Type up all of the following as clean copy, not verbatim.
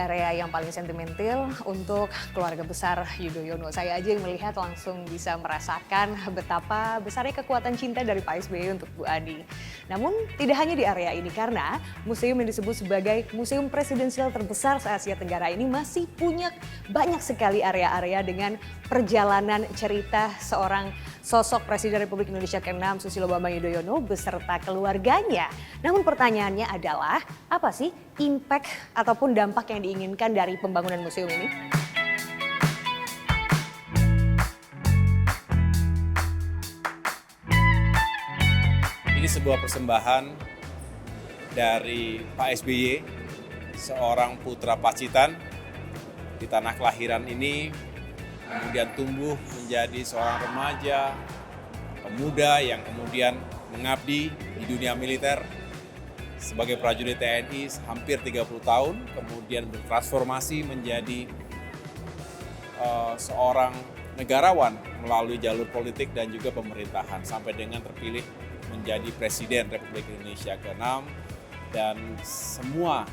area yang paling sentimental untuk keluarga besar Yudhoyono. Saya aja yang melihat langsung bisa merasakan betapa besarnya kekuatan cinta dari Pak SBY untuk Bu Ani. Namun tidak hanya di area ini, karena museum yang disebut sebagai museum presidensial terbesar se-Asia Tenggara ini masih punya banyak sekali area-area dengan perjalanan cerita seorang sosok Presiden Republik Indonesia ke-6 Susilo Bambang Yudhoyono beserta keluarganya. Namun pertanyaannya adalah, apa sih impact ataupun dampak yang diinginkan dari pembangunan museum ini? Ini sebuah persembahan dari Pak SBY, seorang putra Pacitan di tanah kelahiran ini, kemudian tumbuh menjadi seorang remaja, pemuda yang kemudian mengabdi di dunia militer sebagai prajurit TNI hampir 30 tahun, kemudian bertransformasi menjadi seorang negarawan melalui jalur politik dan juga pemerintahan sampai dengan terpilih menjadi Presiden Republik Indonesia ke-6, dan semua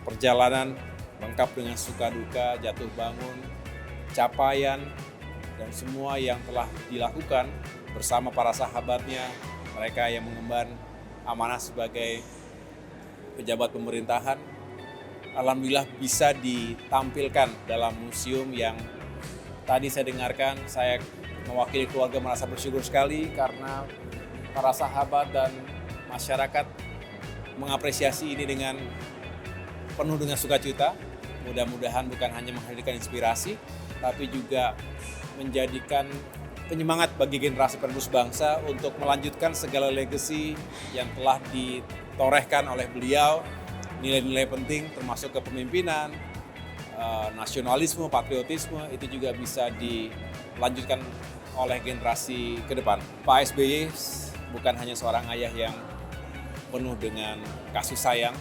perjalanan lengkap dengan suka duka, jatuh bangun, capaian, dan semua yang telah dilakukan bersama para sahabatnya, mereka yang mengemban amanah sebagai pejabat pemerintahan, alhamdulillah bisa ditampilkan dalam museum yang tadi saya dengarkan. Saya mewakili keluarga merasa bersyukur sekali karena para sahabat dan masyarakat mengapresiasi ini dengan penuh dengan sukacita. Mudah-mudahan bukan hanya menghadirkan inspirasi, tapi juga menjadikan penyemangat bagi generasi penerus bangsa untuk melanjutkan segala legasi yang telah ditorehkan oleh beliau, nilai-nilai penting termasuk kepemimpinan, nasionalisme, patriotisme, itu juga bisa dilanjutkan oleh generasi ke depan. Pak SBY bukan hanya seorang ayah yang penuh dengan kasih sayang,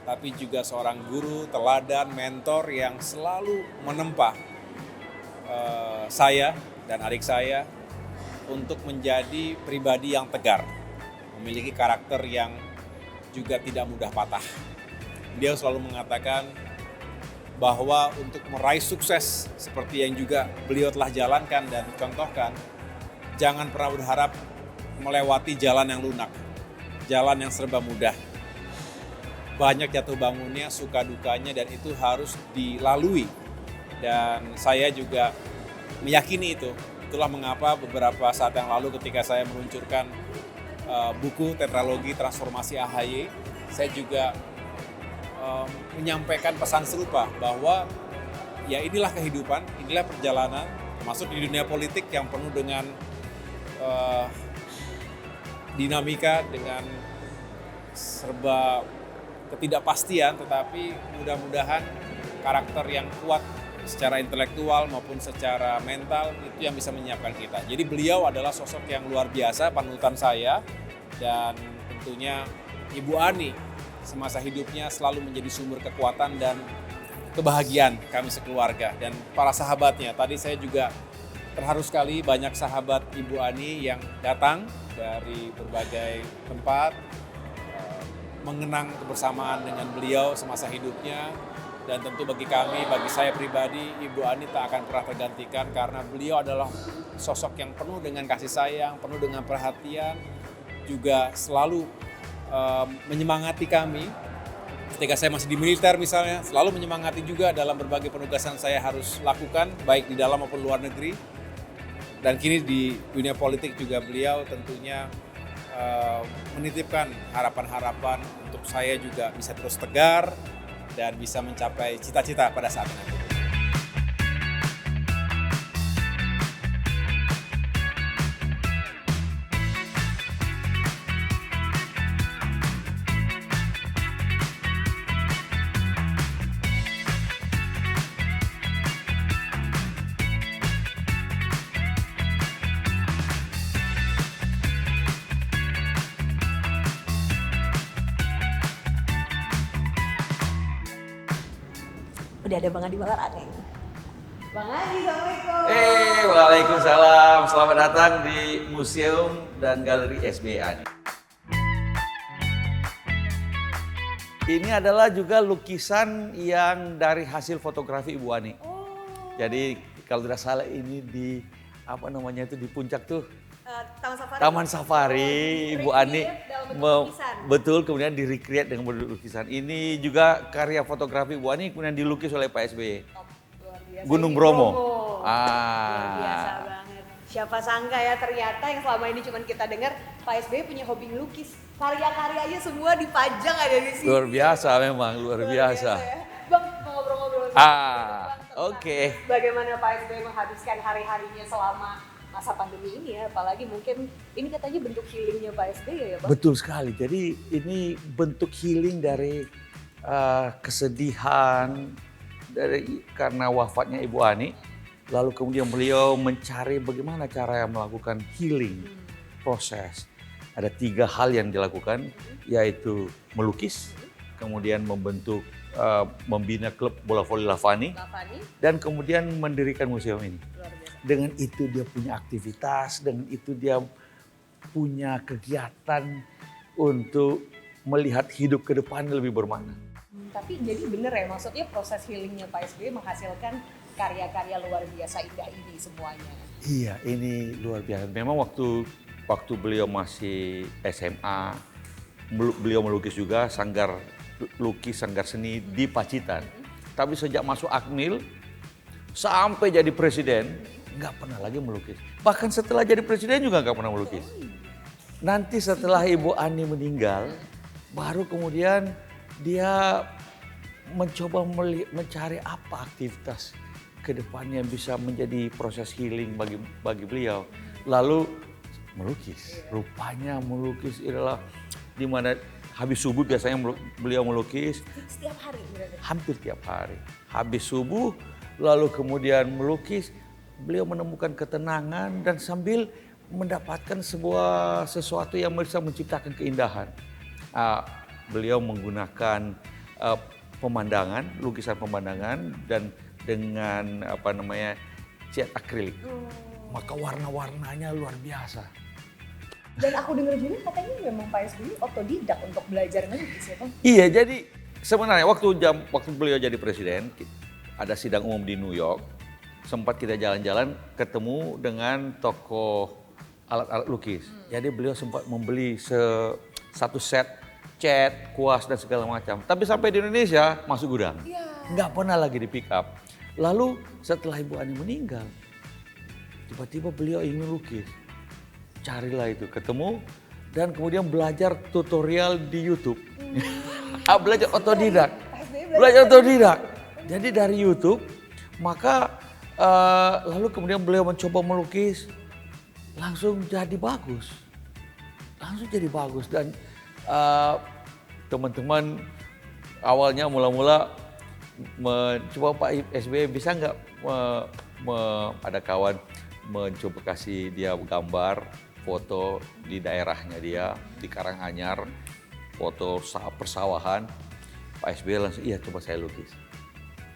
tapi juga seorang guru, teladan, mentor yang selalu menempa saya dan adik saya untuk menjadi pribadi yang tegar, memiliki karakter yang juga tidak mudah patah. Dia selalu mengatakan bahwa untuk meraih sukses seperti yang juga beliau telah jalankan dan contohkan, jangan pernah berharap melewati jalan yang lunak, jalan yang serba mudah. Banyak jatuh bangunnya, suka dukanya, dan itu harus dilalui. Dan saya juga meyakini itu. Itulah mengapa beberapa saat yang lalu ketika saya meluncurkan buku tetralogi Transformasi AHY, saya juga menyampaikan pesan serupa bahwa ya inilah kehidupan, inilah perjalanan, termasuk di dunia politik yang penuh dengan dinamika, dengan serba ketidakpastian, tetapi mudah-mudahan karakter yang kuat secara intelektual maupun secara mental itu yang bisa menyiapkan kita. Jadi beliau adalah sosok yang luar biasa, panutan saya, dan tentunya Ibu Ani semasa hidupnya selalu menjadi sumber kekuatan dan kebahagiaan kami sekeluarga dan para sahabatnya. Tadi saya juga terharu sekali, banyak sahabat Ibu Ani yang datang dari berbagai tempat mengenang kebersamaan dengan beliau semasa hidupnya. Dan tentu bagi kami, bagi saya pribadi, Ibu Ani tak akan pernah tergantikan karena beliau adalah sosok yang penuh dengan kasih sayang, penuh dengan perhatian, juga selalu menyemangati kami. Ketika saya masih di militer misalnya, selalu menyemangati juga dalam berbagai penugasan saya harus lakukan, baik di dalam maupun luar negeri. Dan kini di dunia politik juga beliau tentunya menitipkan harapan-harapan untuk saya juga bisa terus tegar dan bisa mencapai cita-cita pada saat nanti. Udah ada Bang Adi Malarangeng. Bang Adi, Assalamualaikum. Waalaikumsalam. Selamat datang di Museum dan Galeri SBY Ani. Ini adalah juga lukisan yang dari hasil fotografi Ibu Ani. Jadi kalau tidak salah ini di apa namanya itu di puncak tuh Taman Safari. Taman Safari Ibu Ani dalam bentuk lukisan. betul kemudian di-recreate dengan bentuk lukisan. Ini juga karya fotografi Ibu Ani kemudian dilukis oleh Pak SBY. Luar biasa. Gunung Ini Bromo. Luar biasa banget. Siapa sangka ya ternyata yang selama ini cuma kita dengar Pak SBY punya hobi ngelukis. Karya-karyanya semua dipajang ada di sini. Luar biasa memang, luar biasa. Ya. Bang, mau ngobrol-ngobrol. Oke. Bagaimana Pak SBY menghabiskan hari-harinya selama masa pandemi ini ya, apalagi mungkin ini katanya bentuk healingnya Pak SBY ya Bang? Betul sekali. Jadi ini bentuk healing dari kesedihan karena wafatnya Ibu Ani. Lalu kemudian beliau mencari bagaimana cara melakukan healing proses. Ada 3 hal yang dilakukan, yaitu melukis, kemudian membina klub bola voli Lavani, dan kemudian mendirikan museum ini. Dengan itu dia punya aktivitas, dengan itu dia punya kegiatan untuk melihat hidup ke depan lebih bermakna. Tapi jadi bener ya, maksudnya proses healingnya Pak SBY menghasilkan karya-karya luar biasa indah ini semuanya. Iya, ini luar biasa. Memang waktu beliau masih SMA, beliau melukis juga sanggar seni di Pacitan. Tapi sejak masuk Akmil sampai jadi presiden nggak pernah lagi melukis. Bahkan setelah jadi presiden juga nggak pernah melukis. Nanti setelah Ibu Ani meninggal, baru kemudian dia mencoba mencari apa aktivitas ke depannya bisa menjadi proses healing bagi beliau. Lalu melukis. Rupanya melukis adalah di mana habis subuh biasanya beliau melukis. Setiap hari berarti? Hampir tiap hari. Habis subuh lalu kemudian melukis, beliau menemukan ketenangan dan sambil mendapatkan sesuatu yang bisa menciptakan keindahan. Beliau menggunakan pemandangan, lukisan pemandangan dan dengan cat akrilik. Maka warna-warnanya luar biasa. Dan aku dengar juga katanya memang Pak SBY otodidak untuk belajar melukis ya Bang? Iya, jadi sebenarnya waktu beliau jadi presiden, ada sidang umum di New York, sempat kita jalan-jalan ketemu dengan toko alat-alat lukis. Jadi beliau sempat membeli satu set cat, kuas dan segala macam. Tapi sampai di Indonesia masuk gudang. Nggak pernah lagi di pick up. Lalu setelah Ibu Ani meninggal, tiba-tiba beliau ingin lukis. Carilah itu, ketemu dan kemudian belajar tutorial di YouTube. Belajar otodidak. Jadi dari YouTube, maka lalu kemudian beliau mencoba melukis, langsung jadi bagus. Dan teman-teman awalnya mula-mula mencoba Pak SBY bisa nggak ada kawan mencoba kasih dia gambar foto di daerahnya dia di Karanganyar, foto persawahan. Pak SBY langsung iya coba saya lukis.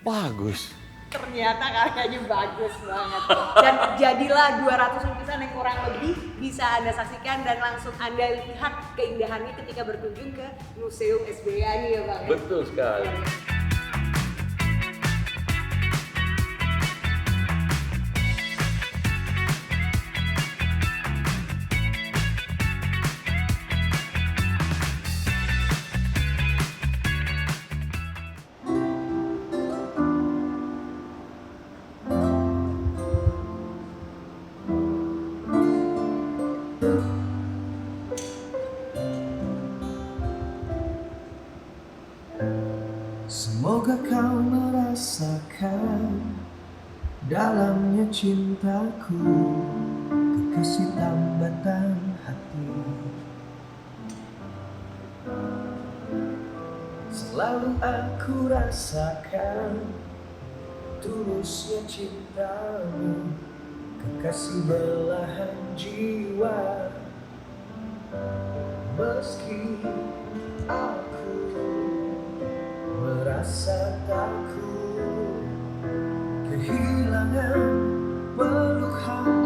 Bagus. Ternyata karyanya bagus banget. Dan jadilah 200 lukisan yang kurang lebih bisa Anda saksikan dan langsung Anda lihat keindahannya ketika berkunjung ke Museum SBY Ani ya Bang. Betul sekali. Semoga kau merasakan dalamnya cintaku, kekasih tambatan hati. Selalu aku rasakan tulusnya cintamu, kekasih belahan jiwa. Meski aku merasa takut kehilangan peluk hangat